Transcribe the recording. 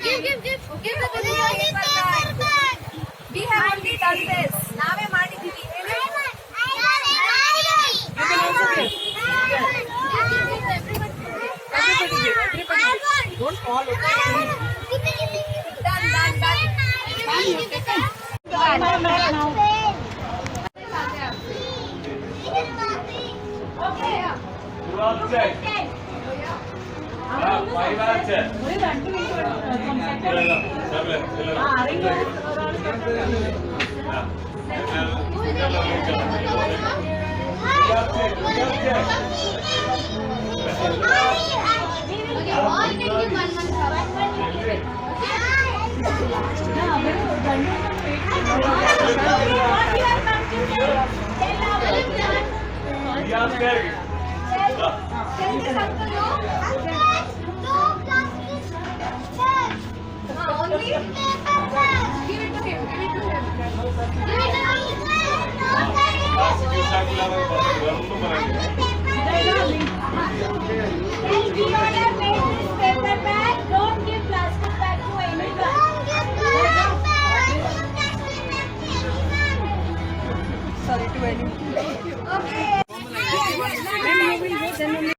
Give the paper card. We have only done this. ನಾವೇ ಮಾಡಿದ್ದೀವಿ. You can also give. Everybody give. Don't fall. Done. Give it to him.